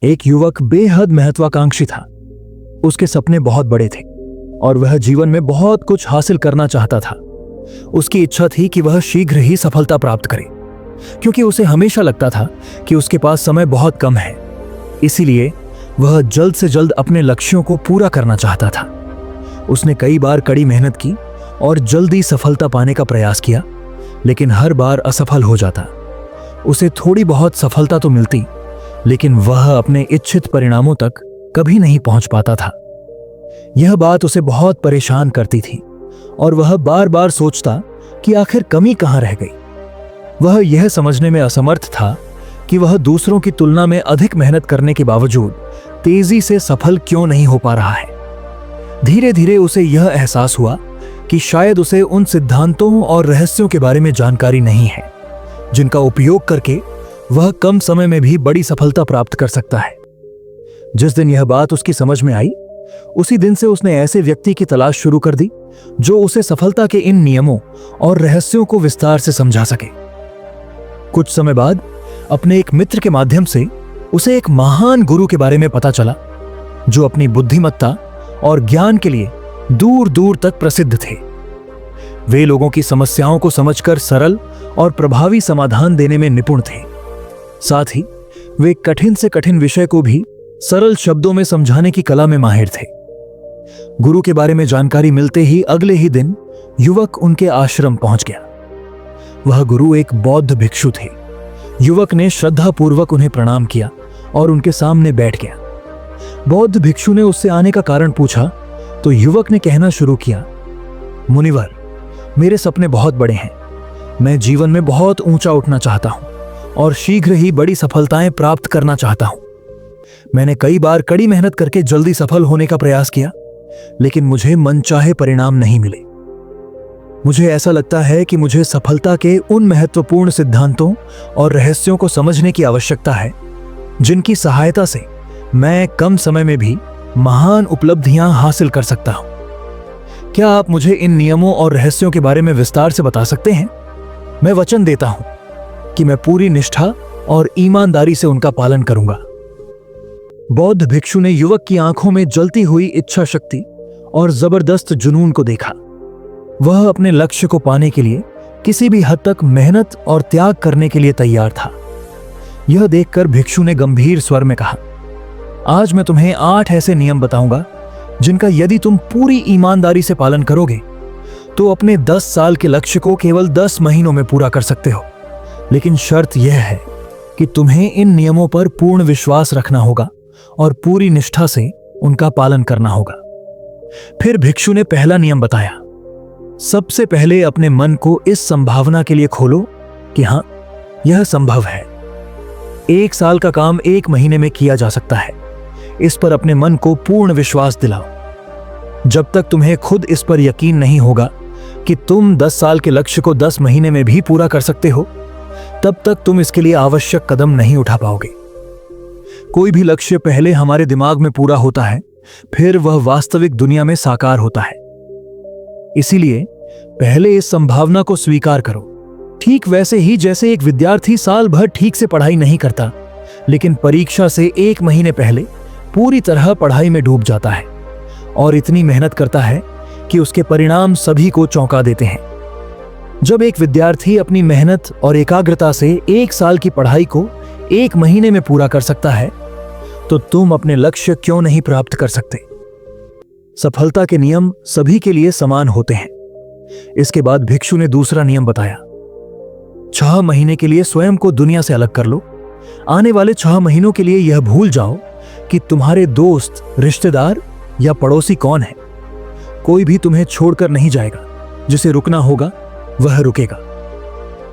एक युवक बेहद महत्वाकांक्षी था। उसके सपने बहुत बड़े थे और वह जीवन में बहुत कुछ हासिल करना चाहता था। उसकी इच्छा थी कि वह शीघ्र ही सफलता प्राप्त करे, क्योंकि उसे हमेशा लगता था कि उसके पास समय बहुत कम है। इसीलिए वह जल्द से जल्द अपने लक्ष्यों को पूरा करना चाहता था। उसने कई बार कड़ी मेहनत की और जल्दी सफलता पाने का प्रयास किया, लेकिन हर बार असफल हो जाता। उसे थोड़ी बहुत सफलता तो मिलती, लेकिन वह अपने इच्छित परिणामों तक कभी नहीं पहुंच पाता था। यह बात उसे बहुत परेशान करती थी और वह बार बार सोचता कि आखिर कमी कहां रह गई। वह यह समझने में असमर्थ था कि वह दूसरों की तुलना में अधिक मेहनत करने के बावजूद तेजी से सफल क्यों नहीं हो पा रहा है। धीरे धीरे उसे यह एहसास हुआ कि शायद उसे उन सिद्धांतों और रहस्यों के बारे में जानकारी नहीं है जिनका उपयोग करके वह कम समय में भी बड़ी सफलता प्राप्त कर सकता है। जिस दिन यह बात उसकी समझ में आई, उसी दिन से उसने ऐसे व्यक्ति की तलाश शुरू कर दी जो उसे सफलता के इन नियमों और रहस्यों को विस्तार से समझा सके। कुछ समय बाद अपने एक मित्र के माध्यम से उसे एक महान गुरु के बारे में पता चला जो अपनी बुद्धिमत्ता और ज्ञान के लिए दूर दूर तक प्रसिद्ध थे। वे लोगों की समस्याओं को समझकर सरल और प्रभावी समाधान देने में निपुण थे। साथ ही वे कठिन से कठिन विषय को भी सरल शब्दों में समझाने की कला में माहिर थे। गुरु के बारे में जानकारी मिलते ही अगले ही दिन युवक उनके आश्रम पहुंच गया। वह गुरु एक बौद्ध भिक्षु थे। युवक ने श्रद्धापूर्वक उन्हें प्रणाम किया और उनके सामने बैठ गया। बौद्ध भिक्षु ने उससे आने का कारण पूछा तो युवक ने कहना शुरू किया, मुनिवर, मेरे सपने बहुत बड़े हैं। मैं जीवन में बहुत ऊंचा उठना चाहता हूं और शीघ्र ही बड़ी सफलताएं प्राप्त करना चाहता हूं। मैंने कई बार कड़ी मेहनत करके जल्दी सफल होने का प्रयास किया, लेकिन मुझे मनचाहे परिणाम नहीं मिले। मुझे ऐसा लगता है कि मुझे सफलता के उन महत्वपूर्ण सिद्धांतों और रहस्यों को समझने की आवश्यकता है जिनकी सहायता से मैं कम समय में भी महान उपलब्धियां हासिल कर सकता हूं। क्या आप मुझे इन नियमों और रहस्यों के बारे में विस्तार से बता सकते हैं? मैं वचन देता हूं कि मैं पूरी निष्ठा और ईमानदारी से उनका पालन करूंगा। बौद्ध भिक्षु ने युवक की आंखों में जलती हुई इच्छा शक्ति और जबरदस्त जुनून को देखा। वह अपने लक्ष्य को पाने के लिए किसी भी हद तक मेहनत और त्याग करने के लिए तैयार था। यह देखकर भिक्षु ने गंभीर स्वर में कहा, आज मैं तुम्हें 8 ऐसे नियम बताऊंगा जिनका यदि तुम पूरी ईमानदारी से पालन करोगे तो अपने 10 साल के लक्ष्य को केवल 10 महीनों में पूरा कर सकते हो। लेकिन शर्त यह है कि तुम्हें इन नियमों पर पूर्ण विश्वास रखना होगा और पूरी निष्ठा से उनका पालन करना होगा। फिर भिक्षु ने पहला नियम बताया, सबसे पहले अपने मन को इस संभावना के लिए खोलो कि हां, यह संभव है। 1 साल का काम 1 महीने में किया जा सकता है। इस पर अपने मन को पूर्ण विश्वास दिलाओ। जब तक तुम्हें खुद इस पर यकीन नहीं होगा कि तुम 10 साल के लक्ष्य को 10 महीने में भी पूरा कर सकते हो, तब तक तुम इसके लिए आवश्यक कदम नहीं उठा पाओगे। कोई भी लक्ष्य पहले हमारे दिमाग में पूरा होता है, फिर वह वास्तविक दुनिया में साकार होता है। इसीलिए पहले इस संभावना को स्वीकार करो। ठीक वैसे ही जैसे एक विद्यार्थी साल भर ठीक से पढ़ाई नहीं करता, लेकिन परीक्षा से 1 महीने पहले पूरी तरह पढ़ाई में डूब जाता है और इतनी मेहनत करता है कि उसके परिणाम सभी को चौंका देते हैं। जब एक विद्यार्थी अपनी मेहनत और एकाग्रता से 1 साल की पढ़ाई को 1 महीने में पूरा कर सकता है, तो तुम अपने लक्ष्य क्यों नहीं प्राप्त कर सकते? सफलता के नियम सभी के लिए समान होते हैं। इसके बाद भिक्षु ने दूसरा नियम बताया, 6 महीने के लिए स्वयं को दुनिया से अलग कर लो। आने वाले 6 महीनों के लिए यह भूल जाओ कि तुम्हारे दोस्त, रिश्तेदार या पड़ोसी कौन है। कोई भी तुम्हें छोड़कर नहीं जाएगा। जिसे रुकना होगा वह रुकेगा।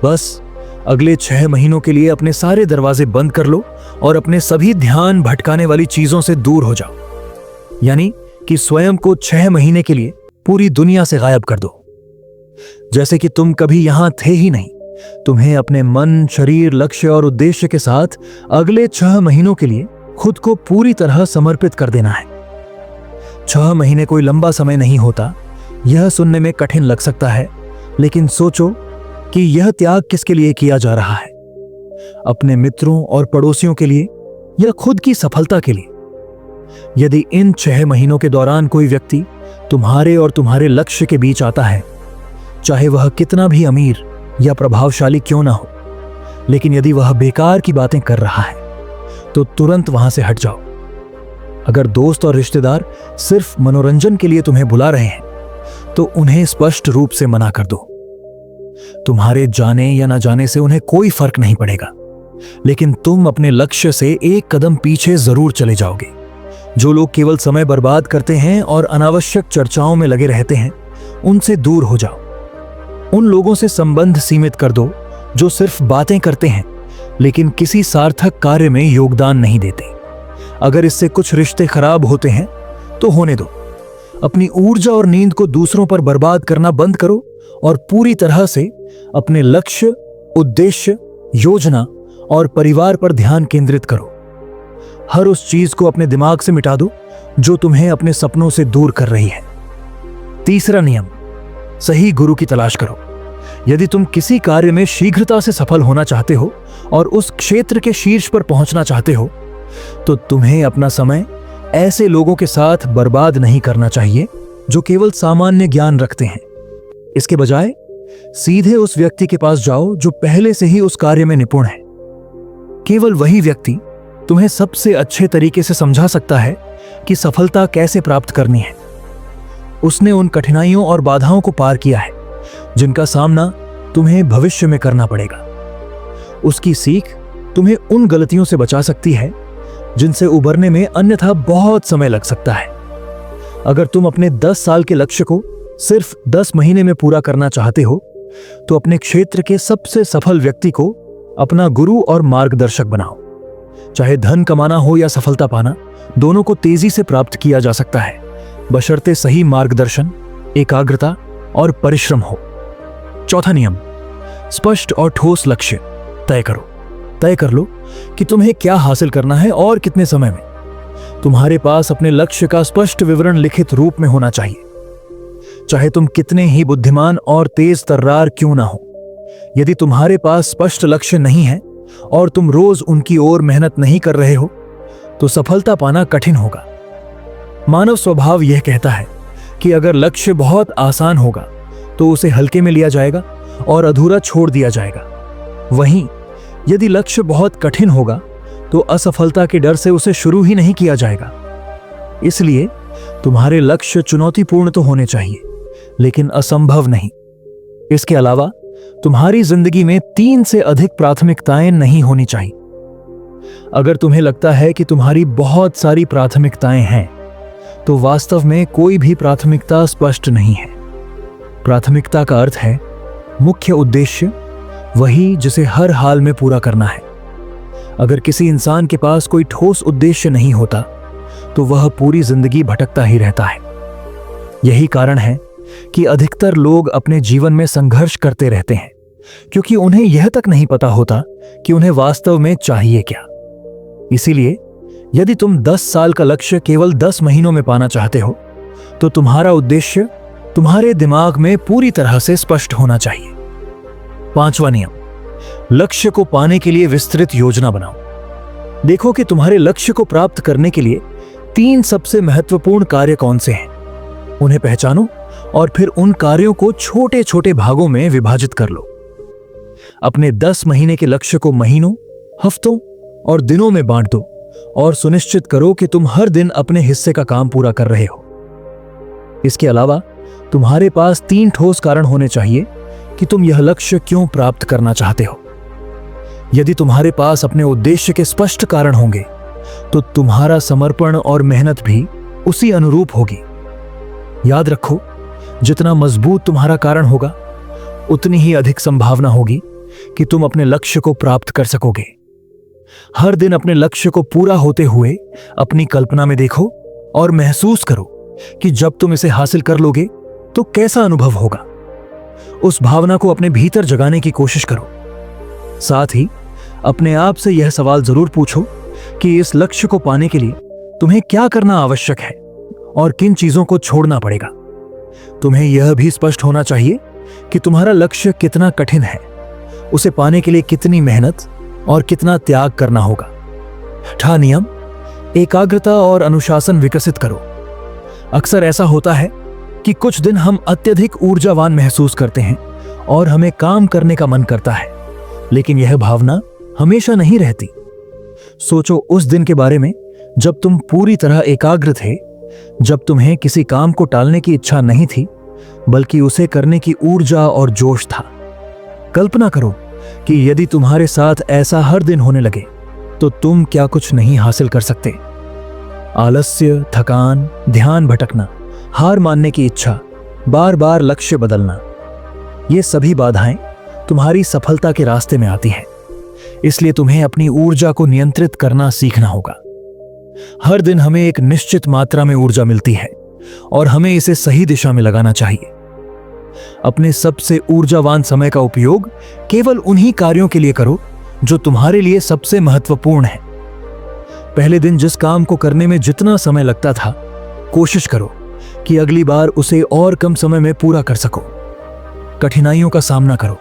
बस अगले 6 महीनों के लिए अपने सारे दरवाजे बंद कर लो और अपने सभी ध्यान भटकाने वाली चीजों से दूर हो जाओ। यानी कि स्वयं को 6 महीने के लिए पूरी दुनिया से गायब कर दो, जैसे कि तुम कभी यहां थे ही नहीं। तुम्हें अपने मन, शरीर, लक्ष्य और उद्देश्य के साथ अगले 6 महीनों के लिए खुद को पूरी तरह समर्पित कर देना है। 6 महीने कोई लंबा समय नहीं होता। यह सुनने में कठिन लग सकता है, लेकिन सोचो कि यह त्याग किसके लिए किया जा रहा है? अपने मित्रों और पड़ोसियों के लिए, या खुद की सफलता के लिए? यदि इन 6 महीनों के दौरान कोई व्यक्ति तुम्हारे और तुम्हारे लक्ष्य के बीच आता है, चाहे वह कितना भी अमीर या प्रभावशाली क्यों ना हो, लेकिन यदि वह बेकार की बातें कर रहा है तो तुरंत वहां से हट जाओ। अगर दोस्त और रिश्तेदार सिर्फ मनोरंजन के लिए तुम्हें बुला रहे हैं तो उन्हें स्पष्ट रूप से मना कर दो। तुम्हारे जाने या ना जाने से उन्हें कोई फर्क नहीं पड़ेगा, लेकिन तुम अपने लक्ष्य से एक कदम पीछे जरूर चले जाओगे। जो लोग केवल समय बर्बाद करते हैं और अनावश्यक चर्चाओं में लगे रहते हैं, उनसे दूर हो जाओ। उन लोगों से संबंध सीमित कर दो जो सिर्फ बातें करते हैं लेकिन किसी सार्थक कार्य में योगदान नहीं देते। अगर इससे कुछ रिश्ते खराब होते हैं तो होने दो। अपनी ऊर्जा और नींद को दूसरों पर बर्बाद करना बंद करो और पूरी तरह से अपने लक्ष्य, उद्देश्य, योजना और परिवार पर ध्यान केंद्रित करो। हर उस चीज को अपने दिमाग से मिटा दो जो तुम्हें अपने सपनों से दूर कर रही है। तीसरा नियम, सही गुरु की तलाश करो। यदि तुम किसी कार्य में शीघ्रता से सफल होना चाहते हो और उस क्षेत्र के शीर्ष पर पहुंचना चाहते हो, तो तुम्हें अपना समय ऐसे लोगों के साथ बर्बाद नहीं करना चाहिए जो केवल सामान्य ज्ञान रखते हैं। इसके बजाय सीधे उस व्यक्ति के पास जाओ जो पहले से ही उस कार्य में निपुण है। केवल वही व्यक्ति तुम्हें सबसे अच्छे तरीके से समझा सकता है कि सफलता कैसे प्राप्त करनी है। उसने उन कठिनाइयों और बाधाओं को पार किया है जिनका सामना तुम्हें भविष्य में करना पड़ेगा। उसकी सीख तुम्हें उन गलतियों से बचा सकती है जिनसे उबरने में अन्यथा बहुत समय लग सकता है। अगर तुम अपने 10 साल के लक्ष्य को सिर्फ 10 महीने में पूरा करना चाहते हो, तो अपने क्षेत्र के सबसे सफल व्यक्ति को अपना गुरु और मार्गदर्शक बनाओ। चाहे धन कमाना हो या सफलता पाना, दोनों को तेजी से प्राप्त किया जा सकता है, बशर्ते सही मार्गदर्शन, एकाग्रता और परिश्रम हो। चौथा नियम, स्पष्ट और ठोस लक्ष्य तय करो। तय कर लो कि तुम्हें क्या हासिल करना है और कितने समय में। तुम्हारे पास अपने लक्ष्य का स्पष्ट विवरण लिखित रूप में होना चाहिए। चाहे तुम कितने ही बुद्धिमान और तेज तर्रार क्यों ना हो, यदि तुम्हारे पास स्पष्ट लक्ष्य नहीं है और तुम रोज उनकी ओर मेहनत नहीं कर रहे हो, तो सफलता पाना कठिन होगा। मानव स्वभाव यह कहता है कि अगर लक्ष्य बहुत आसान होगा तो उसे हल्के में लिया जाएगा और अधूरा छोड़ दिया जाएगा। वहीं यदि लक्ष्य बहुत कठिन होगा तो असफलता के डर से उसे शुरू ही नहीं किया जाएगा। इसलिए तुम्हारे लक्ष्य चुनौतीपूर्ण तो होने चाहिए, लेकिन असंभव नहीं। इसके अलावा तुम्हारी जिंदगी में 3 से अधिक प्राथमिकताएं नहीं होनी चाहिए। अगर तुम्हें लगता है कि तुम्हारी बहुत सारी प्राथमिकताएं हैं, तो वास्तव में कोई भी प्राथमिकता स्पष्ट नहीं है। प्राथमिकता का अर्थ है मुख्य उद्देश्य, वही जिसे हर हाल में पूरा करना है। अगर किसी इंसान के पास कोई ठोस उद्देश्य नहीं होता, तो वह पूरी जिंदगी भटकता ही रहता है। यही कारण है कि अधिकतर लोग अपने जीवन में संघर्ष करते रहते हैं, क्योंकि उन्हें यह तक नहीं पता होता कि उन्हें वास्तव में चाहिए क्या। इसीलिए यदि तुम 10 साल का लक्ष्य केवल 10 महीनों में पाना चाहते हो, तो तुम्हारा उद्देश्य तुम्हारे दिमाग में पूरी तरह से स्पष्ट होना चाहिए। 5वां नियम, लक्ष्य को पाने के लिए विस्तृत योजना बनाओ। देखो कि तुम्हारे लक्ष्य को प्राप्त करने के लिए 3 सबसे महत्वपूर्ण कार्य कौन से हैं। उन्हें पहचानो और फिर उन कार्यों को छोटे छोटे भागों में विभाजित कर लो। अपने 10 महीने के लक्ष्य को महीनों, हफ्तों और दिनों में बांट दो और सुनिश्चित करो कि तुम हर दिन अपने हिस्से का काम पूरा कर रहे हो। इसके अलावा तुम्हारे पास 3 ठोस कारण होने चाहिए कि तुम यह लक्ष्य क्यों प्राप्त करना चाहते हो। यदि तुम्हारे पास अपने उद्देश्य के स्पष्ट कारण होंगे, तो तुम्हारा समर्पण और मेहनत भी उसी अनुरूप होगी। याद रखो, जितना मजबूत तुम्हारा कारण होगा, उतनी ही अधिक संभावना होगी कि तुम अपने लक्ष्य को प्राप्त कर सकोगे। हर दिन अपने लक्ष्य को पूरा होते हुए अपनी कल्पना में देखो और महसूस करो कि जब तुम इसे हासिल कर लोगे तो कैसा अनुभव होगा। उस भावना को अपने भीतर जगाने की कोशिश करो। साथ ही अपने आप से यह सवाल जरूर पूछो कि इस लक्ष्य को पाने के लिए तुम्हें क्या करना आवश्यक है और किन चीजों को छोड़ना पड़ेगा। तुम्हें यह भी स्पष्ट होना चाहिए कि तुम्हारा लक्ष्य कितना कठिन है, उसे पाने के लिए कितनी मेहनत और कितना त्याग करना होगा। छठा नियम, एकाग्रता और अनुशासन विकसित करो। अक्सर ऐसा होता है कि कुछ दिन हम अत्यधिक ऊर्जावान महसूस करते हैं और हमें काम करने का मन करता है, लेकिन यह भावना हमेशा नहीं रहती। सोचो उस दिन के बारे में जब तुम पूरी तरह एकाग्र थे, जब तुम्हें किसी काम को टालने की इच्छा नहीं थी, बल्कि उसे करने की ऊर्जा और जोश था। कल्पना करो कि यदि तुम्हारे साथ ऐसा हर दिन होने लगे तो तुम क्या कुछ नहीं हासिल कर सकते। आलस्य, थकान, ध्यान भटकना, हार मानने की इच्छा, बार बार लक्ष्य बदलना, ये सभी बाधाएं तुम्हारी सफलता के रास्ते में आती हैं। इसलिए तुम्हें अपनी ऊर्जा को नियंत्रित करना सीखना होगा। हर दिन हमें एक निश्चित मात्रा में ऊर्जा मिलती है और हमें इसे सही दिशा में लगाना चाहिए। अपने सबसे ऊर्जावान समय का उपयोग केवल उन्हीं कार्यों के लिए करो जो तुम्हारे लिए सबसे महत्वपूर्ण है। पहले दिन जिस काम को करने में जितना समय लगता था, कोशिश करो कि अगली बार उसे और कम समय में पूरा कर सको। कठिनाइयों का सामना करो,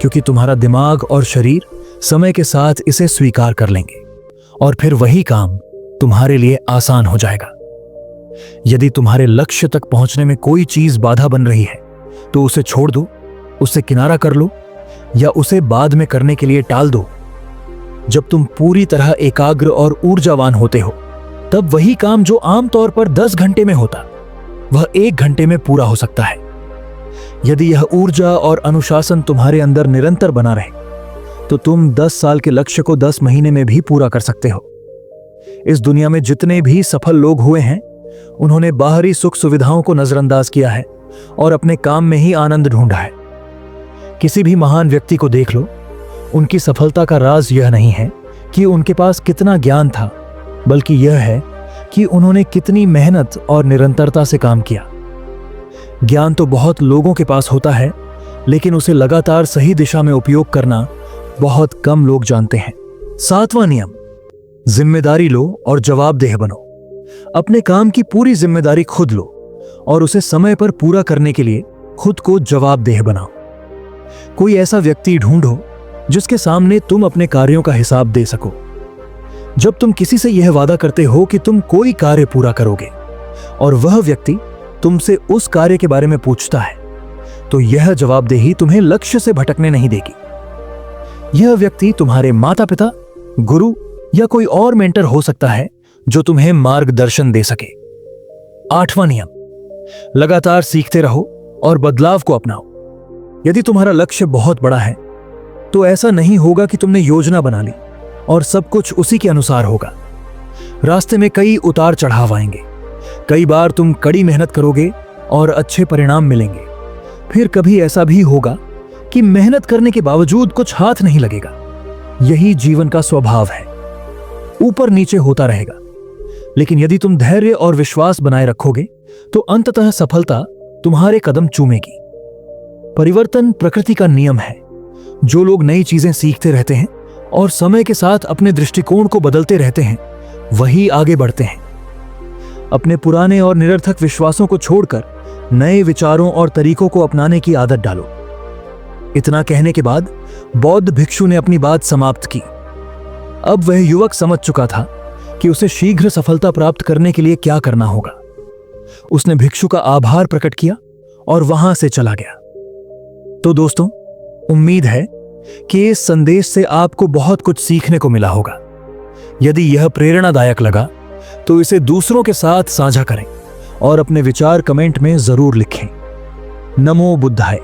क्योंकि तुम्हारा दिमाग और शरीर समय के साथ इसे स्वीकार कर लेंगे और फिर वही काम तुम्हारे लिए आसान हो जाएगा। यदि तुम्हारे लक्ष्य तक पहुंचने में कोई चीज बाधा बन रही है तो उसे छोड़ दो, उससे किनारा कर लो या उसे बाद में करने के लिए टाल दो। जब तुम पूरी तरह एकाग्र और ऊर्जावान होते हो, तब वही काम जो आमतौर पर 10 घंटे में होता, वह 1 घंटे में पूरा हो सकता है। यदि यह ऊर्जा और अनुशासन तुम्हारे अंदर निरंतर बना रहे तो तुम 10 साल के लक्ष्य को 10 महीने में भी पूरा कर सकते हो। इस दुनिया में जितने भी सफल लोग हुए हैं, उन्होंने बाहरी सुख सुविधाओं को नजरअंदाज किया है और अपने काम में ही आनंद ढूंढा है। किसी भी महान व्यक्ति को देख लो, उनकी सफलता का राज यह नहीं है कि उनके पास कितना ज्ञान था, बल्कि यह है कि उन्होंने कितनी मेहनत और निरंतरता से काम किया। ज्ञान तो बहुत लोगों के पास होता है, लेकिन उसे लगातार सही दिशा में उपयोग करना बहुत कम लोग जानते हैं। 7वां नियम, जिम्मेदारी लो और जवाबदेह बनो। अपने काम की पूरी जिम्मेदारी खुद लो और उसे समय पर पूरा करने के लिए खुद को जवाबदेह बनाओ। कोई ऐसा व्यक्ति ढूंढो जिसके सामने तुम अपने कार्यों का हिसाब दे सको। जब तुम किसी से यह वादा करते हो कि तुम कोई कार्य पूरा करोगे और वह व्यक्ति तुमसे उस कार्य के बारे में पूछता है, तो यह जवाबदेही तुम्हें लक्ष्य से भटकने नहीं देगी। यह व्यक्ति तुम्हारे माता पिता, गुरु या कोई और मेंटर हो सकता है जो तुम्हें मार्गदर्शन दे सके। 8वां नियम, लगातार सीखते रहो और बदलाव को अपनाओ। यदि तुम्हारा लक्ष्य बहुत बड़ा है तो ऐसा नहीं होगा कि तुमने योजना बना ली और सब कुछ उसी के अनुसार होगा। रास्ते में कई उतार चढ़ाव आएंगे। कई बार तुम कड़ी मेहनत करोगे और अच्छे परिणाम मिलेंगे। फिर कभी ऐसा भी होगा कि मेहनत करने के बावजूद कुछ हाथ नहीं लगेगा। यही जीवन का स्वभाव है, ऊपर नीचे होता रहेगा। लेकिन यदि तुम धैर्य और विश्वास बनाए रखोगे तो अंततः सफलता तुम्हारे कदम चूमेगी। परिवर्तन प्रकृति का नियम है। जो लोग नई चीजें सीखते रहते हैं और समय के साथ अपने दृष्टिकोण को बदलते रहते हैं, वही आगे बढ़ते हैं। अपने पुराने और निरर्थक विश्वासों को छोड़कर नए विचारों और तरीकों को अपनाने की आदत डालो। इतना कहने के बाद बौद्ध भिक्षु ने अपनी बात समाप्त की। अब वह युवक समझ चुका था कि उसे शीघ्र सफलता प्राप्त करने के लिए क्या करना होगा। उसने भिक्षु का आभार प्रकट किया और वहां से चला गया। तो दोस्तों, उम्मीद है कि इस संदेश से आपको बहुत कुछ सीखने को मिला होगा। यदि यह प्रेरणादायक लगा तो इसे दूसरों के साथ साझा करें और अपने विचार कमेंट में जरूर लिखें। नमो बुद्धाय।